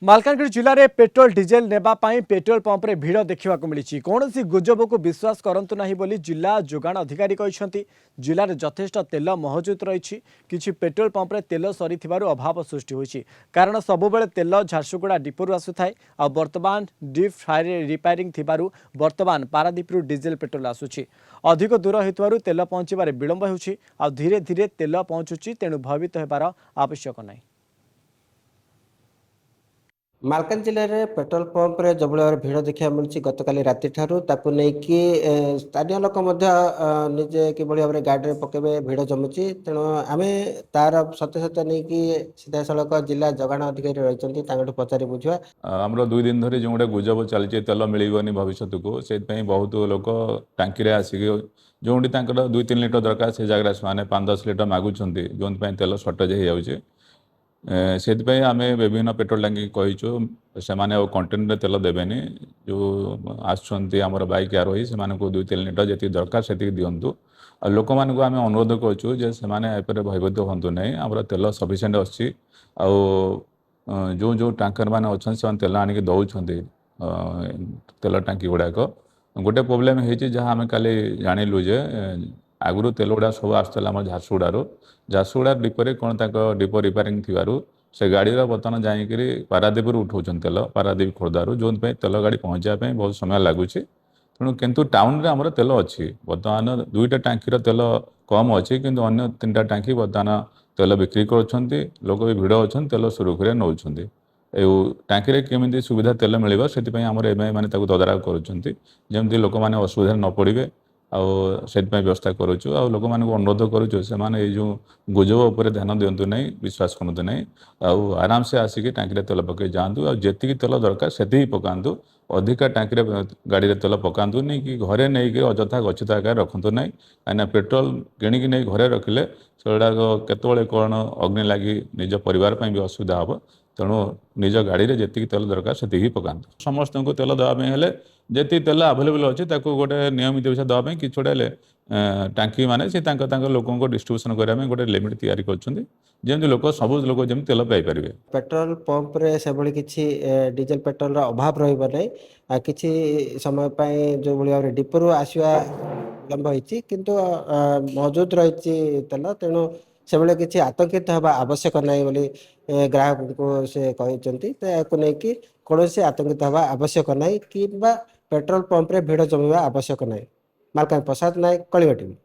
मालकानगिरी जिले में petrol diesel नेबाई petrol pump रे भिड़ देखा मिली कौन गुजब को विश्वास करंतु नहीं बोली जिला जोगाण अधिकारी कहते जिले में यथेष्ट तेल महजूद रही किछि पेट्रोल पंप रे तेल सरी अभाव सृष्टि होइछि कारण सबुबले तेल झारसुगुड़ा डिपोरु आसुथाए आ वर्तमान डीप फ्राए रिपेयरिंग थिबारु वर्तमान पारादीपरू डीजेल पेट्रोल आसुछि अधिक दूर हेतुवारु तेल पहुंचबारे विलंब होउछि आ धीरे धीरे तेल पहुंचुछि तेणु भयभीत हेबार आवश्यक नहीं। मालकान जिले में पेट्रोल पंप रे जो भाव भिड़ देखा मिली गतकाली राति ठारू ताकू नहीं स्थानीय लोक निजे कि भाव में गाड़ी पकेबे भिड़ जमुची तेणु आम तार सत्य सत्य नहीं कि सीधा सड़क जिला जोगाण अधिकारी रही पचारि बुझा आमर 2 दिन धरी जो गोटे गुजब चलती तेल मिलनी भविष्य को से बहुत लोक टांकी आसिक जो 2-3 लिटर दरकार से जगह से 5-10 लिटर मागुंट जो तेल सर्टेज हो जाए से आम विभिन्न पेट्रोल टांकी कहीचु से कंटेनर तेल देवेनि जो आसमर बाइक आरोही से 2-3 लिटर जी दरकार से दिंतु लोक मान आम अनुरोध करूँ जे से भयभीत हूँ ना आम तेल सफिसीयंट अच्छी जो टांकर मान अच्छा से तेल आणिक दौरान तेल टांकी गुड़ाक गोटे प्रोब्लेम है जहाँ आम काली जाणिलु जे आगु तेल गुड़ा सब आसाला झारसुगुड़ा डिपोरे कौन डिपो रिपेयरिंग थी से गाड़ी बर्तमान जाकि पारादीपुर उठाऊन तेल पारादीप खोर्धारू जो तेल गाड़ी पहुँचापी बहुत समय लगुच तेणु किंतु टाउन रे आमर तेल अच्छी बर्तमान 2टा टांकीर तेल कम अच्छी किंतु अन्य 3टा टांकी बर्तमान तेल बिक्री कर लोक भी भिड़ अच्छा तेल सुरुखुरे नौ टांकी केमी सुविधा तेल मिल से आम एम आई मैंने तदारख करमती लोक मैंने असुविधा न पड़े से व्यवस्था करुचु आ लोक मानक अनुरोध करुचु से जो गुजब उपर ध्यान दिंतु नहीं विश्वास करते नहीं आराम से आसिक टांकी तेल पकई जातु आ जी तेल दरकार से पकातु अधिका टांकी गाड़ी तेल पकातु नहीं कि घरे नहीं अजथा गच्छित आकार रखु ना कहीं पेट्रोल किणिक नहीं घरे रखिले से केतवे कौन अग्नि लगी निज परिवार भी असुविधा हम तेणु निज गाड़ी में जी तेल दरकार से पकातु समस्त को तेल देवाई जी तेल आभेलेबल अच्छे गोटे नियमित हिसाब देवाई कि गोटे टांकी मैंने से लोक डिस्ट्रीब्यूशन करने गोटे लिमिट तैयारी करमती लोक सब लोक जमी तेल पाइपर। पेट्रोल पंप रे से भली किछि डीजेल पेट्रोल अभाव रहिबो नै किछि समय पई जो भाव डिपोरु आसवा विलंब होइछि किंतु मौजूद रही तेल तेणु से भाई किसी आतंकित हवा आवश्यक नहीं बोली ग्राहक को से कहते नहीं कौन से आतंकित हवा आवश्यक नहीं कि पेट्रोल पंप रे भिड़ जमीवा आवश्यक नहीं। मालकान प्रसाद नायक कलिंग टीवी।